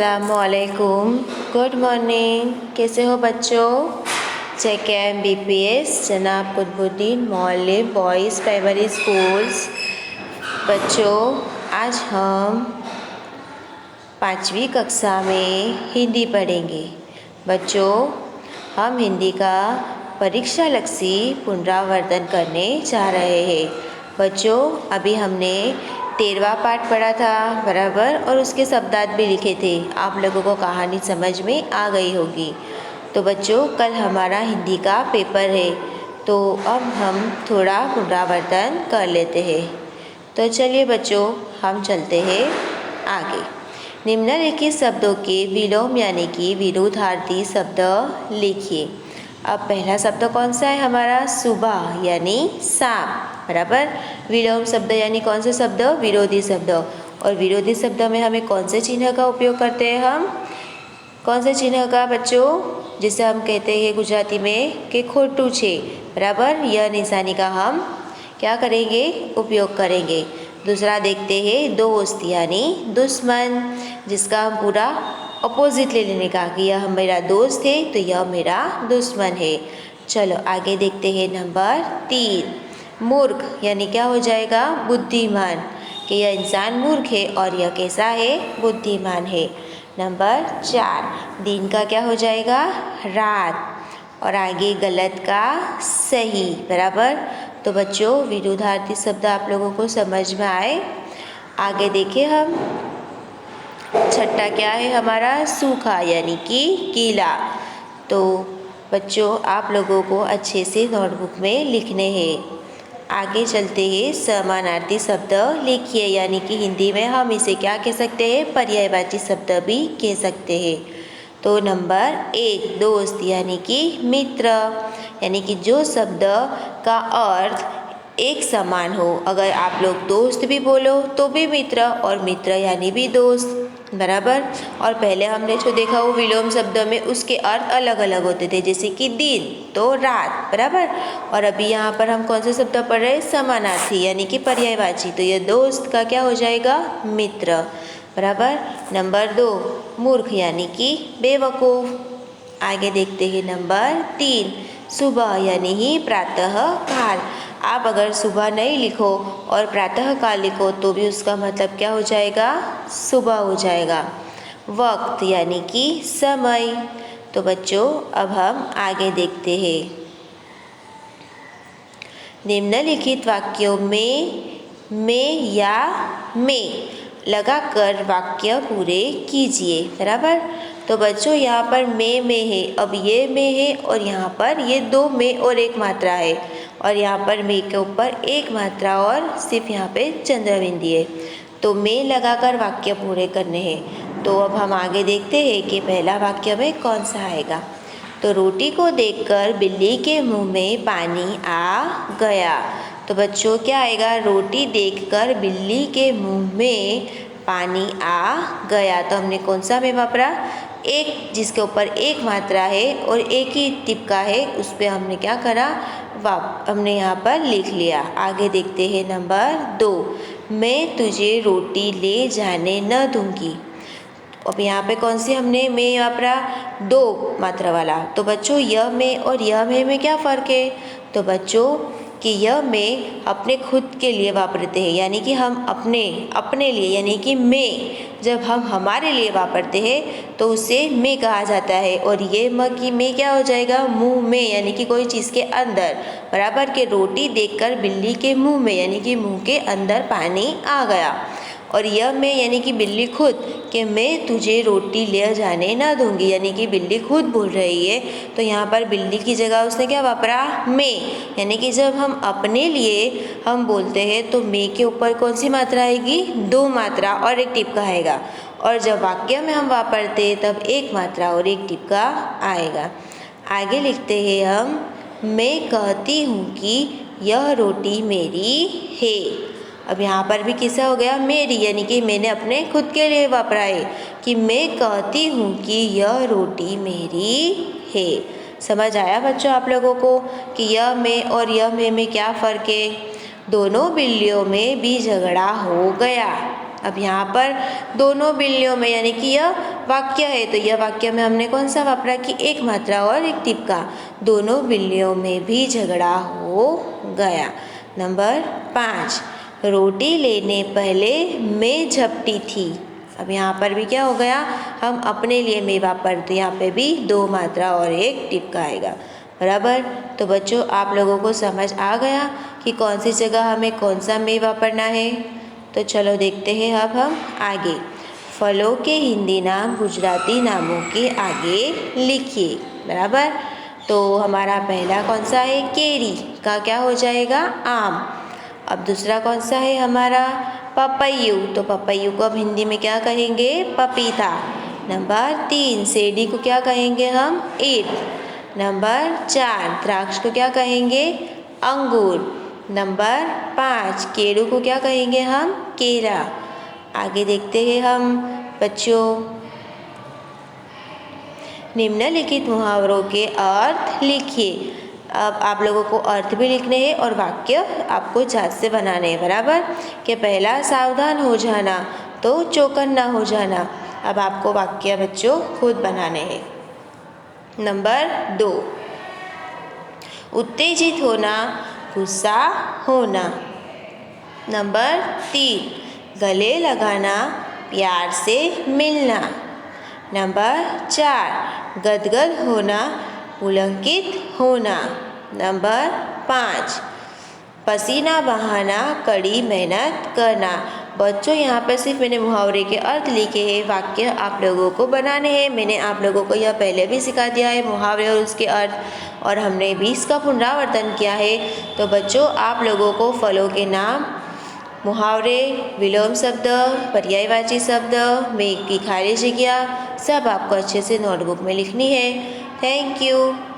अस्सलामुअलैकुम, good morning. कैसे हो बच्चों? JKM BPS जनाब कुतुबुद्दीन मौलिब बॉयज़ प्राइमरी स्कूल्स। बच्चों, आज हम 5वीं कक्षा में हिंदी पढ़ेंगे। बच्चों, हम हिंदी का परीक्षा लक्ष्य पुनरावर्तन करने जा रहे हैं। बच्चों, अभी हमने 13वां पाठ पढ़ा था बराबर, और उसके शब्दार्थ भी लिखे थे। आप लोगों को कहानी समझ में आ गई होगी। तो बच्चों, कल हमारा हिंदी का पेपर है, तो अब हम थोड़ा पुनरावर्तन कर लेते हैं। तो चलिए बच्चों, हम चलते हैं आगे। निम्नलिखित शब्दों के विलोम यानी कि विरुद्धार्थी शब्द लिखिए। अब पहला शब्द कौन सा है हमारा? सुबह यानी शाम बराबर। विलोम शब्द यानी कौन से शब्द? विरोधी शब्द। और विरोधी शब्द में हमें कौन से चिन्ह का उपयोग करते हैं हम? कौन से चिन्ह का बच्चों? जिसे हम कहते हैं गुजराती में कि खोटू छे बराबर। यह निशानी का हम क्या करेंगे? उपयोग करेंगे। दूसरा देखते हैं दोस्त यानी दुश्मन, जिसका हम पूरा अपोजिट ले लेने का कि यह मेरा दोस्त है तो यह मेरा दुश्मन है। चलो आगे देखते हैं नंबर 3, मूर्ख यानी क्या हो जाएगा? बुद्धिमान, कि यह इंसान मूर्ख है और यह कैसा है? बुद्धिमान है। नंबर 4, दिन का क्या हो जाएगा? रात, और आगे गलत का सही बराबर। तो बच्चों, विरुद्धार्थी शब्द आप लोगों को समझ में आए? आगे देखिए हम, छठा क्या है हमारा? सूखा यानी कि गीला। तो बच्चों, आप लोगों को अच्छे से नोटबुक में लिखने हैं। आगे चलते हैं, समानार्थी शब्द लिखिए, यानी कि हिंदी में हम इसे क्या कह सकते हैं? पर्यायवाची शब्द भी कह सकते हैं। तो नंबर 1, दोस्त यानी कि मित्र, यानी कि जो शब्द का अर्थ एक समान हो। अगर आप लोग दोस्त भी बोलो तो भी मित्र, और मित्र यानी भी दोस्त बराबर। और पहले हमने जो देखा वो विलोम शब्द में उसके अर्थ अलग अलग होते थे, जैसे कि दिन तो रात बराबर। और अभी यहाँ पर हम कौन से शब्द पढ़ रहे हैं? समानार्थी यानी कि पर्यायवाची। तो ये दोस्त का क्या हो जाएगा? मित्र बराबर। नंबर 2, मूर्ख यानी कि बेवकूफ़। आगे देखते हैं नंबर 3, सुबह यानी ही प्रातः काल। आप अगर सुबह नहीं लिखो और प्रातः काल लिखो तो भी उसका मतलब क्या हो जाएगा? सुबह हो जाएगा। वक्त यानी कि समय। तो बच्चों, अब हम आगे देखते हैं। निम्नलिखित वाक्यों में या में लगाकर वाक्य पूरे कीजिए बराबर। तो बच्चों, यहाँ पर में है, अब ये में है और यहाँ पर ये 2 में और एक मात्रा है, और यहाँ पर में के ऊपर एक मात्रा और सिर्फ यहाँ पे चंद्रबिंदी है। तो में लगाकर वाक्य पूरे करने हैं। तो अब हम आगे देखते हैं कि पहला वाक्य में कौन सा आएगा। तो रोटी को देखकर बिल्ली के मुंह में पानी आ गया। तो बच्चों, क्या आएगा? रोटी देखकर बिल्ली के मुंह में पानी आ गया। तो हमने कौन सा में वापरा? एक, जिसके ऊपर एक मात्रा है और एक ही टिपका है, उस पर हमने क्या करा? हमने यहाँ पर लिख लिया। आगे देखते हैं नंबर 2, मैं तुझे रोटी ले जाने न दूंगी। अब यहाँ पे कौन सी हमने में वापरा? 2 मात्रा वाला। तो बच्चों, यह में और यह में क्या फ़र्क है? तो बच्चों, कि यह में अपने खुद के लिए वापरते हैं, यानी कि हम अपने लिए, यानी कि मैं जब हम हमारे लिए वापरते हैं तो उसे मैं कहा जाता है। और ये में क्या हो जाएगा? मुंह में, यानी कि कोई चीज़ के अंदर बराबर। के रोटी देखकर बिल्ली के मुंह में, यानी कि मुंह के अंदर पानी आ गया। और यह मैं यानी कि बिल्ली खुद, कि मैं तुझे रोटी ले जाने ना दूंगी, यानी कि बिल्ली खुद बोल रही है। तो यहाँ पर बिल्ली की जगह उसने क्या वापरा? मैं, यानी कि जब हम अपने लिए हम बोलते हैं तो मैं के ऊपर कौन सी मात्रा आएगी? 2 मात्रा और एक टिपका आएगा। और जब वाक्य में हम वापरते हैं तब एक मात्रा और एक टिपका आएगा। आगे लिखते हैं हम, मैं कहती हूँ कि यह रोटी मेरी है। अब यहाँ पर भी किस्सा हो गया मेरी, यानी कि मैंने अपने खुद के लिए वापरा है कि मैं कहती हूँ कि यह रोटी मेरी है। समझ आया बच्चों आप लोगों को कि यह में और यह में क्या फ़र्क है? दोनों बिल्लियों में भी झगड़ा हो गया। अब यहाँ पर दोनों बिल्लियों में यानी कि यह वाक्य है, तो यह वाक्य में हमने कौन सा वापरा कि एक मात्रा और एक टिपका। दोनों बिल्लियों में भी झगड़ा हो गया। नंबर 5, रोटी लेने पहले मैं झपटी थी। अब यहाँ पर भी क्या हो गया, हम अपने लिए मैं वापर, तो यहाँ पे भी दो मात्रा और एक टिपका आएगा। बराबर। तो बच्चों आप लोगों को समझ आ गया कि कौन सी जगह हमें कौन सा मैं वापरना है। तो चलो देखते हैं अब हम आगे। फलों के हिंदी नाम गुजराती नामों के आगे लिखिए। बराबर। तो हमारा पहला कौन सा है, केरी का क्या हो जाएगा, आम। अब दूसरा कौन सा है हमारा, पपैयू, तो पपैयू को अब हिंदी में क्या कहेंगे, पपीता। नंबर 3, सेडी को क्या कहेंगे हम, ईट। नंबर 4, द्राक्ष को क्या कहेंगे, अंगूर। नंबर 5, केड़ू को क्या कहेंगे हम, केरा। आगे देखते हैं हम बच्चों। निम्नलिखित मुहावरों के अर्थ लिखिए। अब आप लोगों को अर्थ भी लिखने हैं और वाक्य आपको जांच से बनाने हैं। बराबर। कि पहला सावधान हो जाना, तो चौकन्ना हो जाना। अब आपको वाक्य बच्चों खुद बनाने हैं। नंबर 2, उत्तेजित होना, गुस्सा होना। नंबर 3, गले लगाना, प्यार से मिलना। नंबर 4, गदगद होना, पुलकित होना। नंबर 5, पसीना बहाना, कड़ी मेहनत करना। बच्चों यहाँ पर सिर्फ मैंने मुहावरे के अर्थ लिखे हैं, वाक्य आप लोगों को बनाने हैं। मैंने आप लोगों को यह पहले भी सिखा दिया है, मुहावरे और उसके अर्थ, और हमने भी इसका पुनरावर्तन किया है। तो बच्चों आप लोगों को फलों के नाम, मुहावरे, विलोम शब्द, पर्यायवाची शब्द, में की खाली जगह सब आपको अच्छे से नोटबुक में लिखनी है। Thank you.